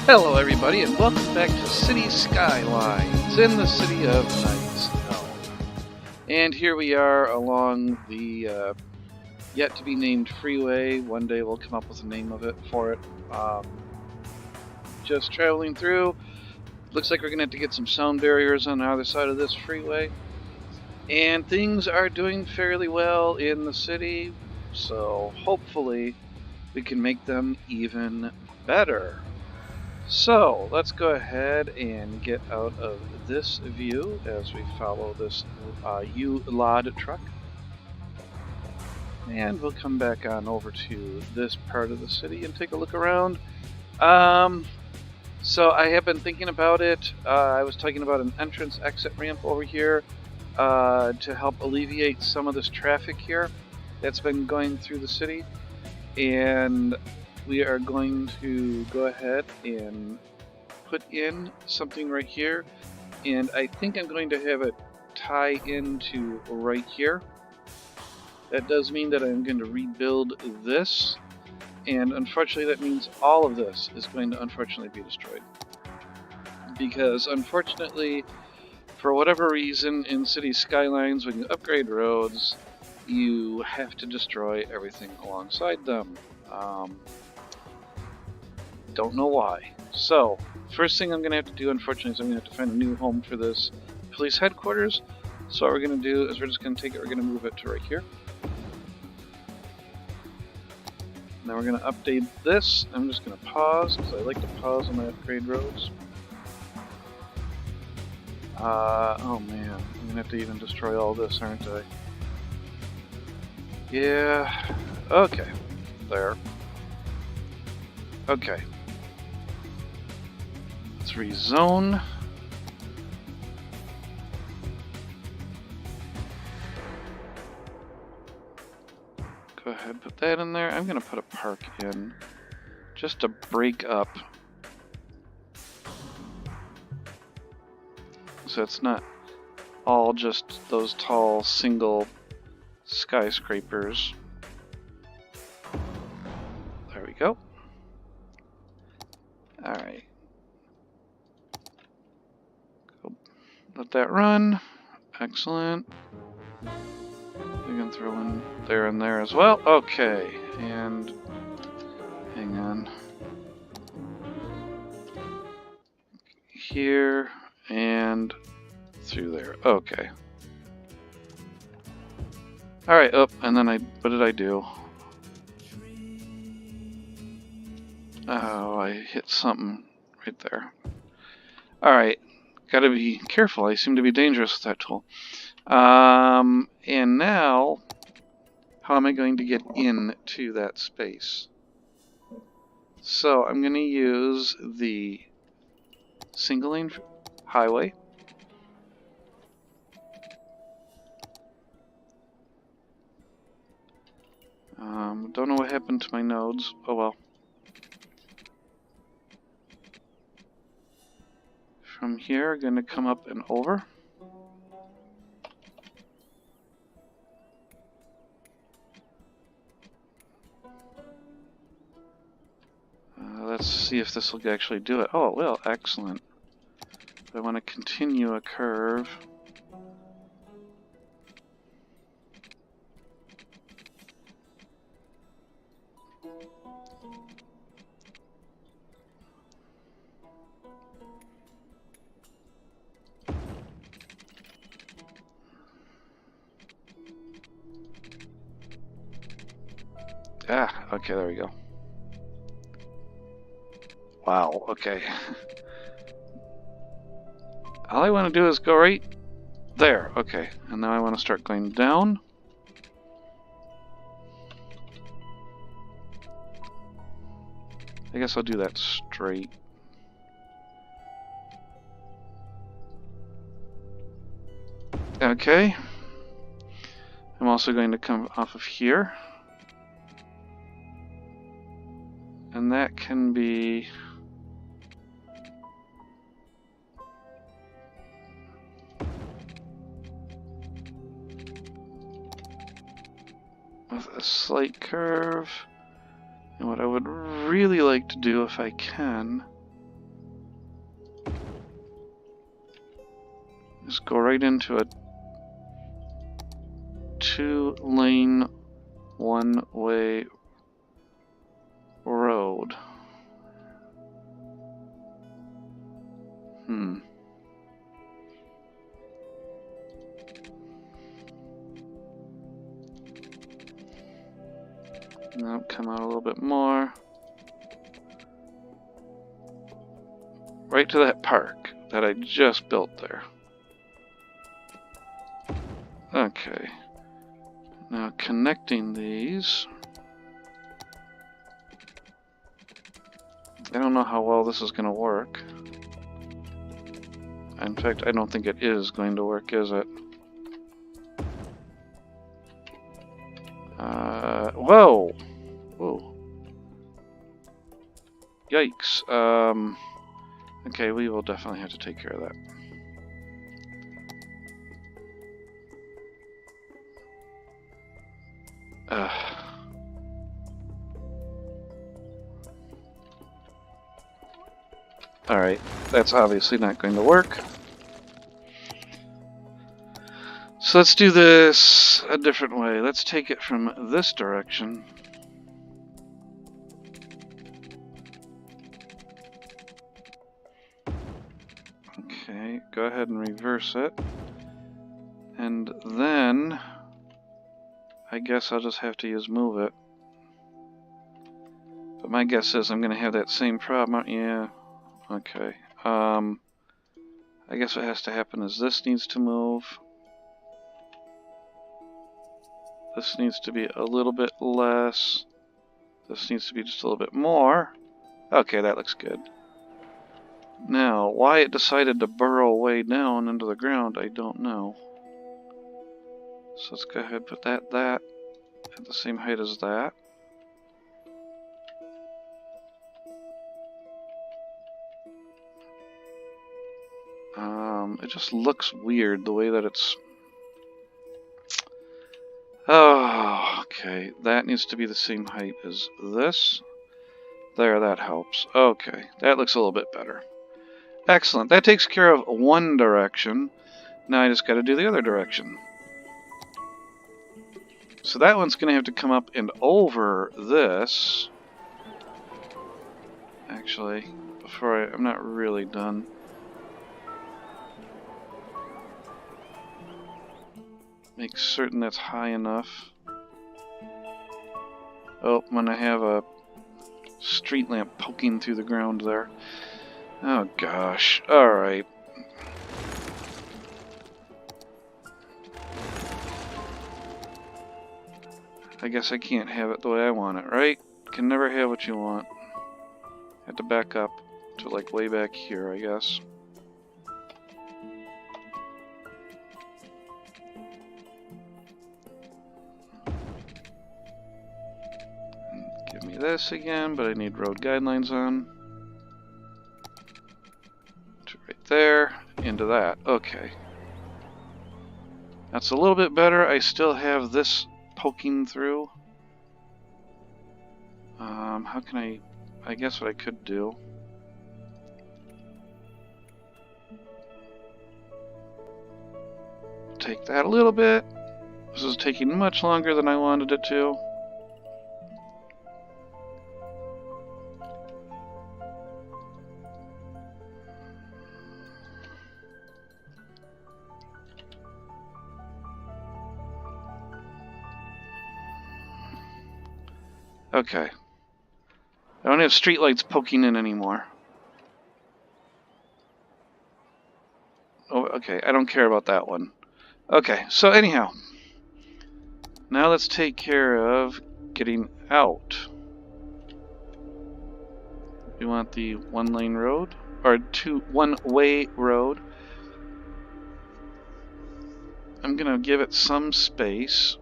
Hello everybody and welcome back to City Skylines in the city of Nice. And here we are along the yet to be named freeway. One day we'll come up with a name for it. Just traveling through. Looks like we're going to have to get some sound barriers on the other side of this freeway. And things are doing fairly well in the city, so hopefully we can make them even better. So let's go ahead and get out of this view as we follow this U-Lod truck. And we'll come back on over to this part of the city and take a look around. So I have been thinking about it. I was talking about an entrance-exit ramp over here to help alleviate some of this traffic here that's been going through the city. And we are going to go ahead and put in something right here, and I think I'm going to have it tie into right here. That does mean that I'm going to rebuild this, and unfortunately that means all of this is going to unfortunately be destroyed. Because unfortunately, for whatever reason in City Skylines, when you upgrade roads, you have to destroy everything alongside them. Don't know why. So, first thing I'm going to have to do, unfortunately, is I'm going to have to find a new home for this police headquarters. So what we're going to do is we're just going to take it, we're going to move it to right here. Now we're going to update this. I'm just going to pause, because I like to pause on my upgrade roads. Oh man, I'm going to have to even destroy all this, aren't I? Yeah, okay. There. Okay. Let's rezone. Go ahead, put that in there. I'm going to put a park in just to break up. So it's not all just those tall single skyscrapers. There we go. Alright. Let that run. Excellent. We can throw in there and there as well. Okay. And hang on. Here and through there. Okay. Alright, oh, and then what did I do? Oh, I hit something right there. Alright. Gotta be careful. I seem to be dangerous with that tool. And now, how am I going to get into that space? So I'm going to use the single lane highway. Don't know what happened to my nodes. Oh well. From here, going to come up and over. Let's see if this will actually do it. Oh, it will. Excellent. I want to continue a curve. Ah, okay, there we go. Wow, okay. All I want to do is go right there. Okay, and now I want to start going down. I guess I'll do that straight. Okay. I'm also going to come off of here. And that can be... with a slight curve. And what I would really like to do, if I can, Just go right into a 2-lane, one-way road. Now come out a little bit more. Right to that park that I just built there. Okay. Now connecting these. I don't know how well this is going to work. In fact, I don't think it is going to work, is it? Whoa! Whoa. Yikes. Okay, we will definitely have to take care of that. Alright, that's obviously not going to work. So let's do this a different way. Let's take it from this direction. Okay, go ahead and reverse it. And then I guess I'll just have to use move it. But my guess is I'm going to have that same problem. Yeah. Okay. I guess what has to happen is this needs to move. This needs to be a little bit less. This needs to be just a little bit more. Okay, that looks good. Now, why it decided to burrow way down into the ground, I don't know. So let's go ahead and put that at the same height as that. It just looks weird the way that it's... Oh, okay. That needs to be the same height as this. There, that helps. Okay, that looks a little bit better. Excellent. That takes care of one direction. Now I just got to do the other direction. So that one's going to have to come up and over this. Actually, before I'm not really done. Make certain that's high enough. Oh, I'm gonna have a street lamp poking through the ground there. Oh gosh. Alright. I guess I can't have it the way I want it, right? Can never have what you want. Have to back up to like way back here, I guess. Give me this again, but I need road guidelines on. To right there, into that. Okay. That's a little bit better. I still have this poking through. How can I guess what I could do. Take that a little bit. This is taking much longer than I wanted it to. Okay. I don't have streetlights poking in anymore. Oh, okay, I don't care about that one. Okay, so anyhow. Now let's take care of getting out. We want the one-lane road, or one-way road. I'm gonna give it some space.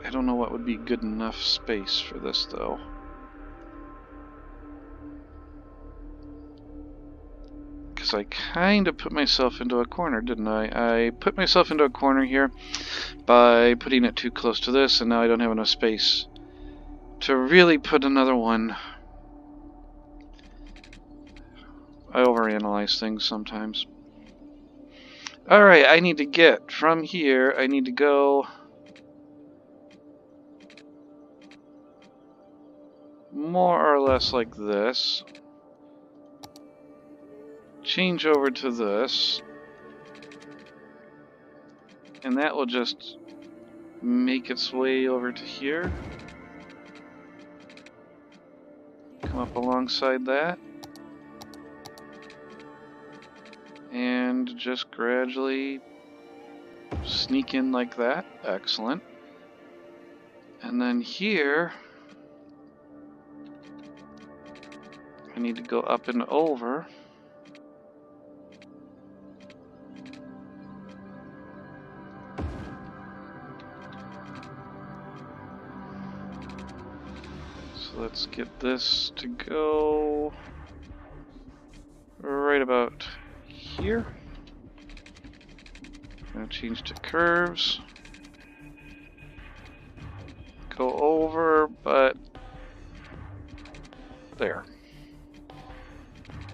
I don't know what would be good enough space for this, though. Because I kind of put myself into a corner, didn't I? I put myself into a corner here by putting it too close to this, and now I don't have enough space to really put another one overanalyze things sometimes. Alright, I need to get from here, I need to go more or less like this. Change over to this. And that will just make its way over to here. Come up alongside that. And just gradually sneak in like that. Excellent. And then here, I need to go up and over. So let's get this to go right about here. Gonna change to curves. Go over, but there.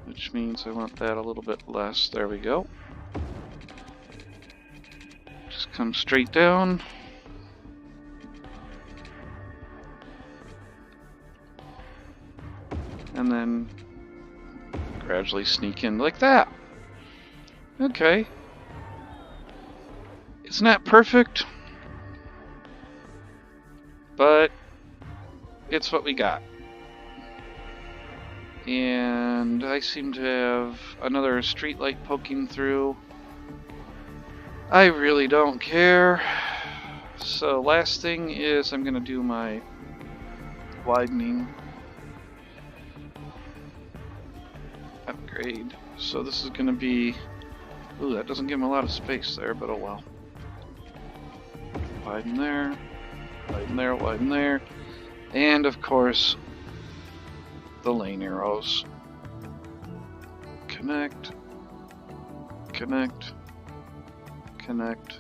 Which means I want that a little bit less. There we go. Just come straight down. And then gradually sneak in like that. Okay. It's not perfect, but it's what we got. And I seem to have another street light poking through. I really don't care. So last thing is I'm going to do my widening upgrade. So this is going to be... Ooh, that doesn't give him a lot of space there, but oh well. Widen there, widen there, widen there. And of course, the lane arrows. Connect, connect, connect,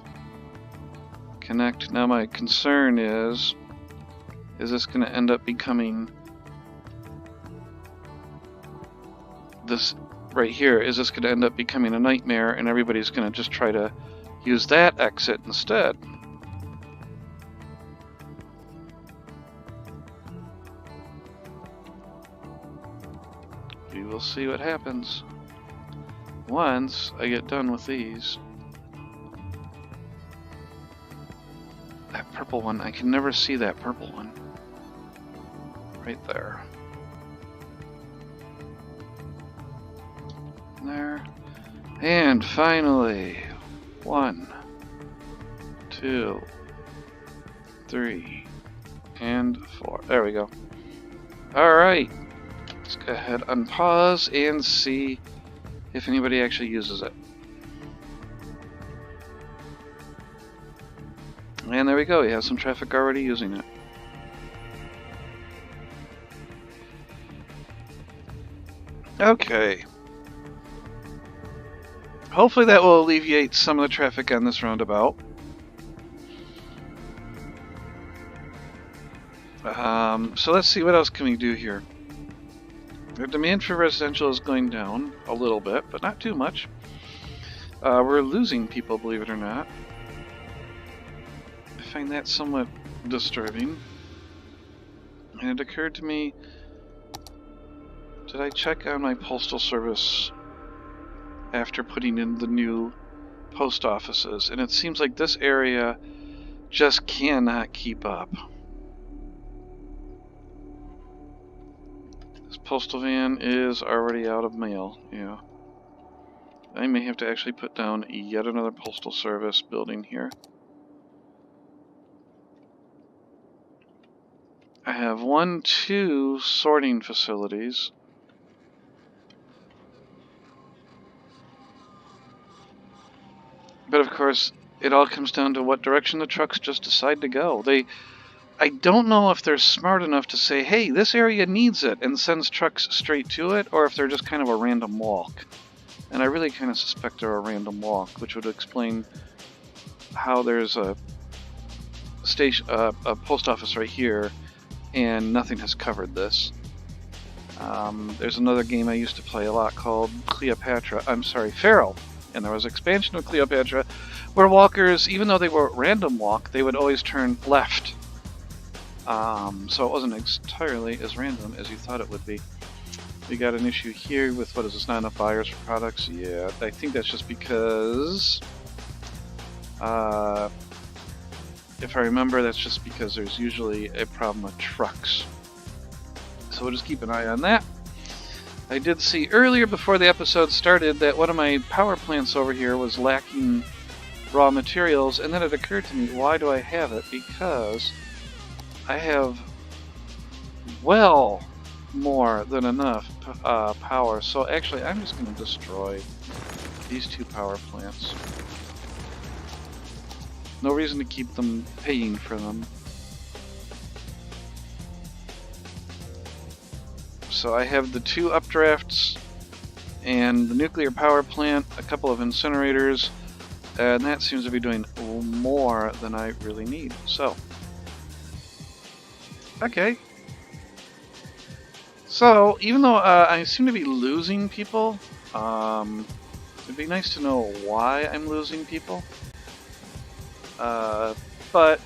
connect. Now my concern is this going to end up becoming this right here? Is this going to end up becoming a nightmare and everybody's going to just try to use that exit instead? We will see what happens once I get done with these. That purple one, I can never see that purple one. Right there. There. And finally, 1, 2, 3, and 4. There we go. Alright. Let's go ahead, unpause, and see if anybody actually uses it. And there we go, we have some traffic already using it. Okay. Hopefully that will alleviate some of the traffic on this roundabout. So let's see, what else can we do here? The demand for residential is going down a little bit, but not too much. We're losing people, believe it or not. I find that somewhat disturbing. And it occurred to me, did I check on my postal service after putting in the new post offices? And it seems like this area just cannot keep up. This postal van is already out of mail, yeah. I may have to actually put down yet another postal service building here. I have 2 sorting facilities. But of course, it all comes down to what direction the trucks just decide to go. I don't know if they're smart enough to say, hey, this area needs it, and sends trucks straight to it, or if they're just kind of a random walk. And I really kind of suspect they're a random walk, which would explain how there's a station, a post office right here, and nothing has covered this. There's another game I used to play a lot called Pharaoh. And there was an expansion of Cleopatra where walkers, even though they were random walk, they would always turn left. So it wasn't entirely as random as you thought it would be. We got an issue here with, what is this, not enough buyers for products? Yeah, I think that's just because, if I remember, that's just because there's usually a problem with trucks. So we'll just keep an eye on that. I did see earlier before the episode started that one of my power plants over here was lacking raw materials, and then it occurred to me, why do I have it? Because I have well more than enough power. So actually I'm just going to destroy these two power plants. No reason to keep them paying for them. So I have the two updrafts and the nuclear power plant, a couple of incinerators, and that seems to be doing more than I really need. So, okay. So, even though I seem to be losing people, it'd be nice to know why I'm losing people. But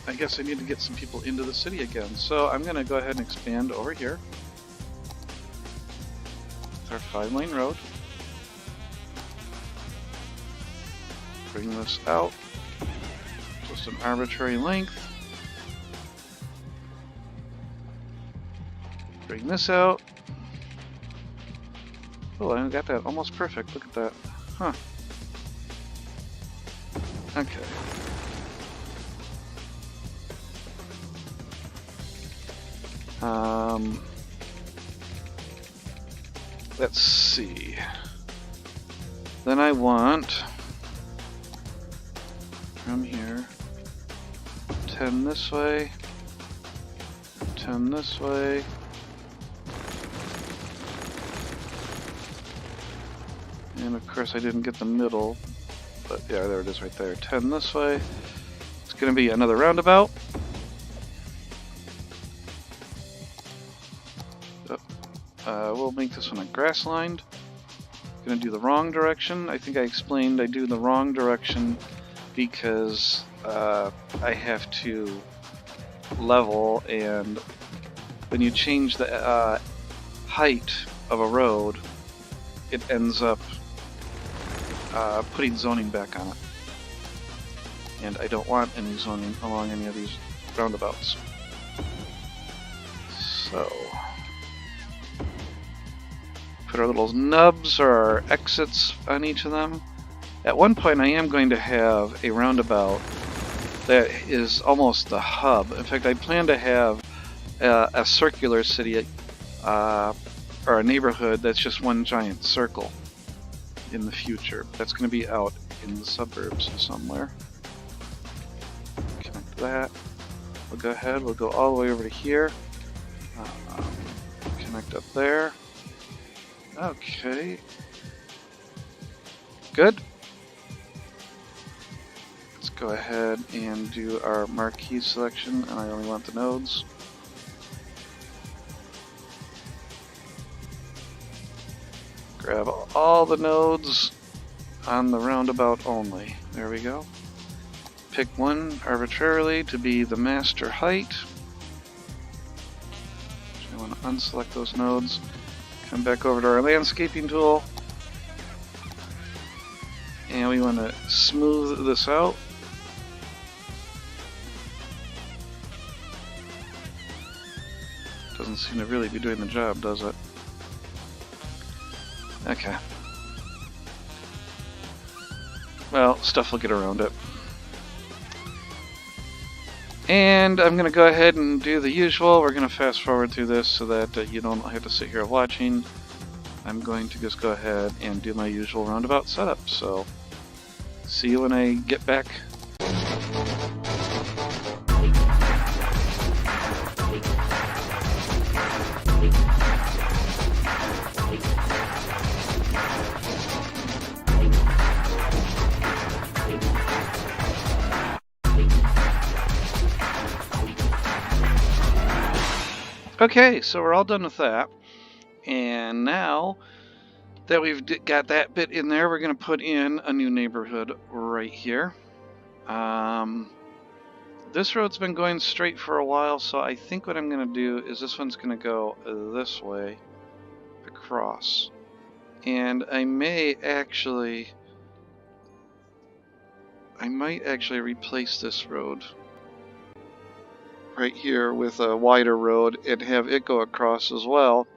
I guess I need to get some people into the city again. So I'm going to go ahead and expand over here with our 5-lane road. Bring this out, just an arbitrary length. Bring this out. Oh, I got that almost perfect. Look at that. Huh. Okay. Let's see. Then I want from here 10 this way, 10 this way. And of course I didn't get the middle, but yeah, there it is right there. 10 this way. It's going to be another roundabout. We'll make this one a grass lined. Going to do the wrong direction. I think I explained I do the wrong direction because I have to level, and when you change the height of a road, it ends up putting zoning back on it. And I don't want any zoning along any of these roundabouts. So put our little nubs or our exits on each of them. At one point I am going to have a roundabout that is almost the hub. In fact, I plan to have a circular city or a neighborhood that's just one giant circle in the future. That's going to be out in the suburbs somewhere. Connect that. We'll go ahead, we'll go all the way over to here. Connect up there. Okay. Good. Let's go ahead and do our marquee selection, and I only want the nodes. Grab all the nodes on the roundabout only. There we go. Pick one arbitrarily to be the master height. So I want to unselect those nodes. Come back over to our landscaping tool. And we want to smooth this out. Doesn't seem to really be doing the job, does it? Okay. Well, stuff will get around it. And I'm going to go ahead and do the usual. We're going to fast forward through this so that you don't have to sit here watching. I'm going to just go ahead and do my usual roundabout setup. So, see you when I get back. Okay, so we're all done with that. And now that we've got that bit in there, we're going to put in a new neighborhood right here. This road's been going straight for a while, so I think what I'm going to do is this one's going to go this way across. And I might actually replace this road right here with a wider road and have it go across as well,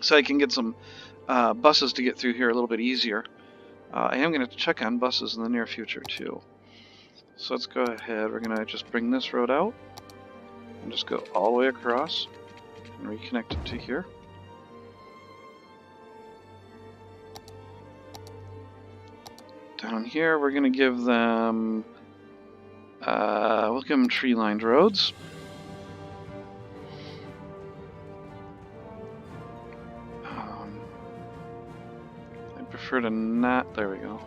so I can get some buses to get through here a little bit easier. I am going to check on buses in the near future too. So let's go ahead, we're going to just bring this road out and just go all the way across and reconnect it to here. Down here we're going to give them, we'll give them tree-lined roads. I prefer to not, there we go.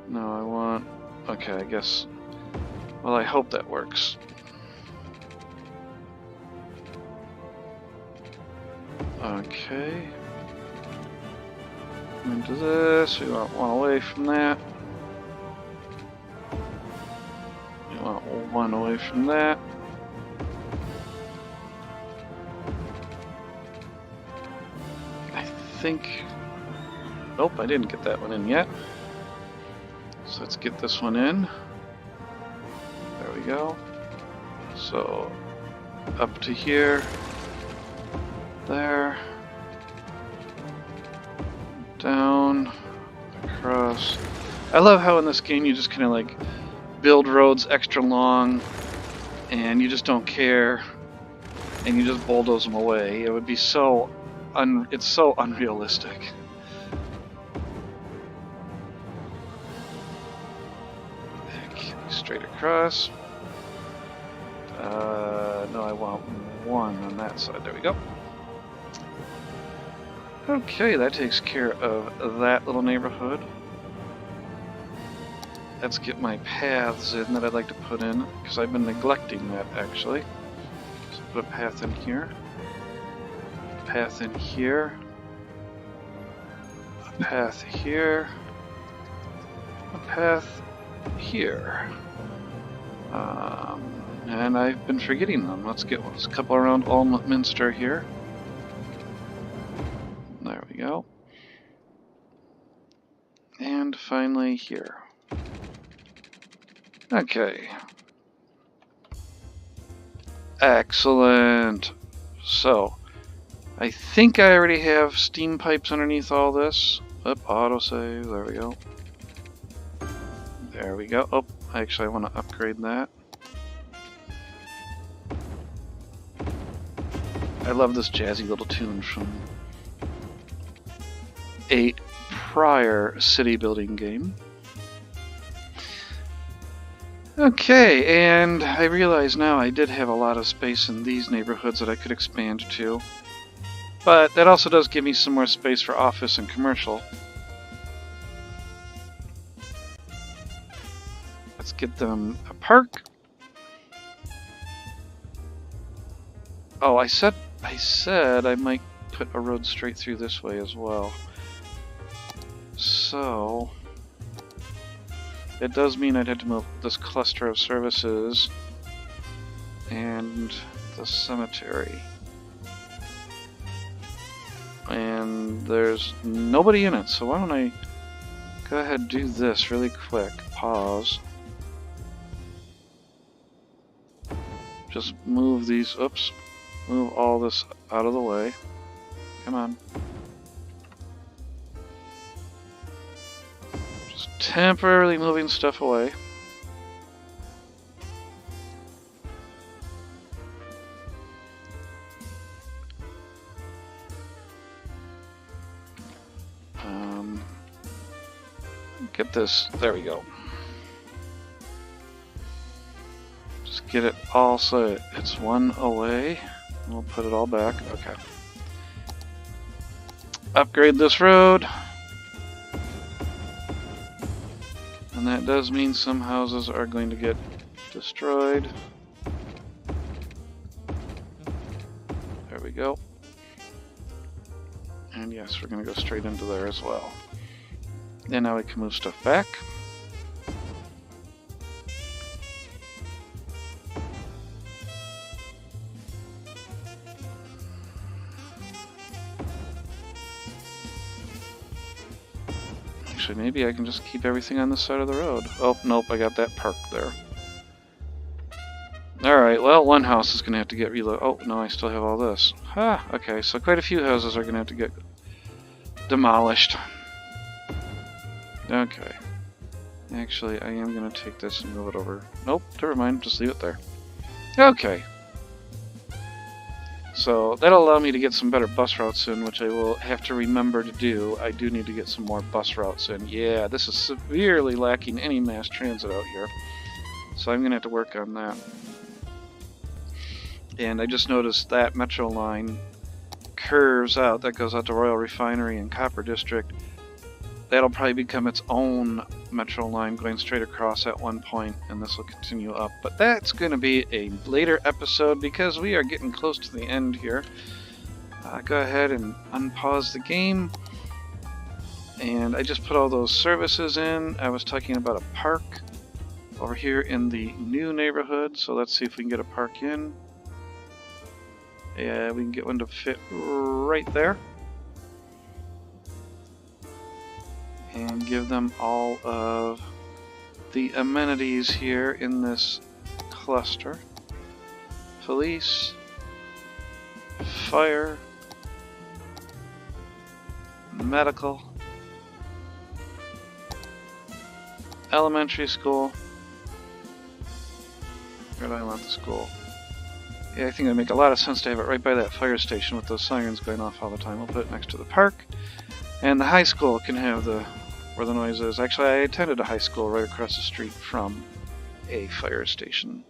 No, I want, okay, I guess, well, I hope that works. Okay. Into this, we want one away from that. We want one away from that. I think, nope, I didn't get that one in yet. So let's get this one in. There we go. So up to here, there, down, across. I love how in this game you just kind of like build roads extra long and you just don't care and you just bulldoze them away. It would be so it's so unrealistic. Straight across. No, I want one on that side. There we go. Okay, that takes care of that little neighborhood. Let's get my paths in that I'd like to put in, because I've been neglecting that actually. So put a path in here. A path in here. A path here. A path here. And I've been forgetting them. Let's get a couple around Minster here. There we go. And finally here. Okay. Excellent. So, I think I already have steam pipes underneath all this. Up, autosave. There we go. There we go. Oh, actually I want to upgrade that. I love this jazzy little tune from a prior city building game. Okay, and I realize now I did have a lot of space in these neighborhoods that I could expand to. But that also does give me some more space for office and commercial. Let's get them a park. Oh, I said I might put a road straight through this way as well. So it does mean I'd have to move this cluster of services and the cemetery. And there's nobody in it, so why don't I go ahead and do this really quick. Pause. Just move these, oops, move all this out of the way. Come on. Just temporarily moving stuff away. Get this, there we go. Just get it all so it's one away. We'll put it all back, okay. Upgrade this road. And that does mean some houses are going to get destroyed. There we go. And yes, we're going to go straight into there as well. And now we can move stuff back. Actually, maybe I can just keep everything on this side of the road. Oh, nope, I got that park there. Alright, well, one house is going to have to get reloaded. Oh, no, I still have all this. Ah, okay, so quite a few houses are going to have to get demolished. Okay. Actually, I am going to take this and move it over. Nope, never mind, just leave it there. Okay. So, that'll allow me to get some better bus routes in, which I will have to remember to do. I do need to get some more bus routes in. Yeah, this is severely lacking any mass transit out here. So I'm going to have to work on that. And I just noticed that metro line curves out. That goes out to Royal Refinery and Copper District. That'll probably become its own metro line going straight across at one point, and this will continue up. But that's going to be a later episode because we are getting close to the end here. Go ahead and unpause the game. And I just put all those services in. I was talking about a park over here in the new neighborhood, so let's see if we can get a park in. Yeah, we can get one to fit right there. And give them all of the amenities here in this cluster. Police, fire, medical, elementary school. Where do I want the school? Yeah, I think it would make a lot of sense to have it right by that fire station with those sirens going off all the time. We'll put it next to the park. And the high school can have where the noise is. Actually, I attended a high school right across the street from a fire station.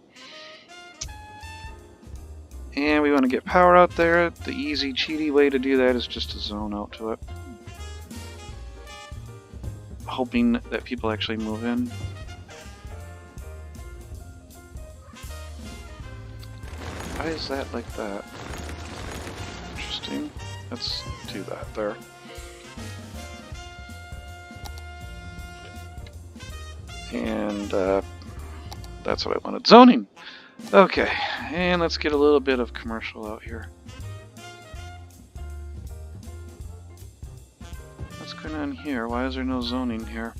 And we want to get power out there. The easy, cheaty way to do that is just to zone out to it. Hoping that people actually move in. Why is that like that? Interesting. Let's do that there. And that's what I wanted. Zoning! Okay, and let's get a little bit of commercial out here. What's going on here? Why is there no zoning here?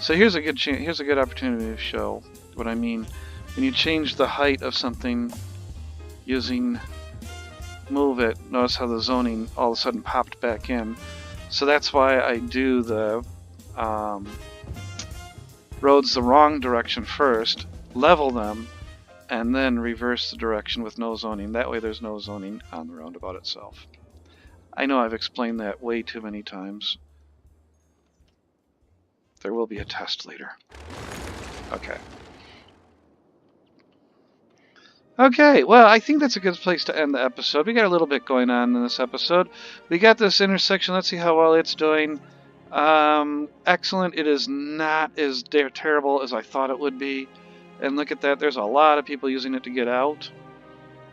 So here's a good opportunity to show what I mean. When you change the height of something using move it, notice how the zoning all of a sudden popped back in. So that's why I do the roads the wrong direction first, level them, and then reverse the direction with no zoning. That way there's no zoning on the roundabout itself. I know I've explained that way too many times. There will be a test later. Okay. Okay, well, I think that's a good place to end the episode. We got a little bit going on in this episode. We got this intersection. Let's see how well it's doing. Excellent. It is not as terrible as I thought it would be. And look at that. There's a lot of people using it to get out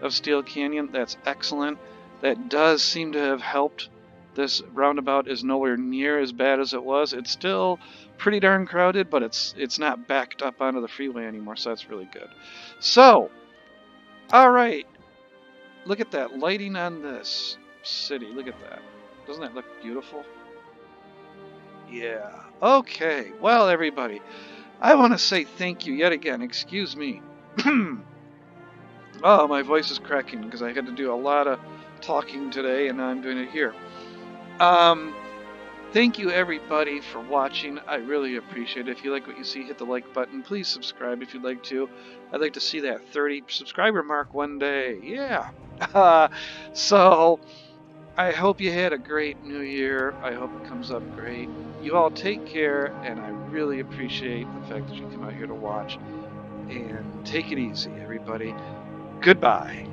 of Steel Canyon. That's excellent. That does seem to have helped. This roundabout is nowhere near as bad as it was. It's still pretty darn crowded, but it's not backed up onto the freeway anymore, so that's really good. So, alright. Look at that lighting on this city. Look at that. Doesn't that look beautiful? Yeah. Okay. Well, everybody, I want to say thank you yet again. Excuse me. Oh, my voice is cracking because I had to do a lot of talking today, and now I'm doing it here. Thank you, everybody, for watching. I really appreciate it. If you like what you see, hit the like button. Please subscribe if you'd like to. I'd like to see that 30 subscriber mark one day. Yeah. So, I hope you had a great new year. I hope it comes up great. You all take care, and I really appreciate the fact that you come out here to watch. And take it easy, everybody. Goodbye.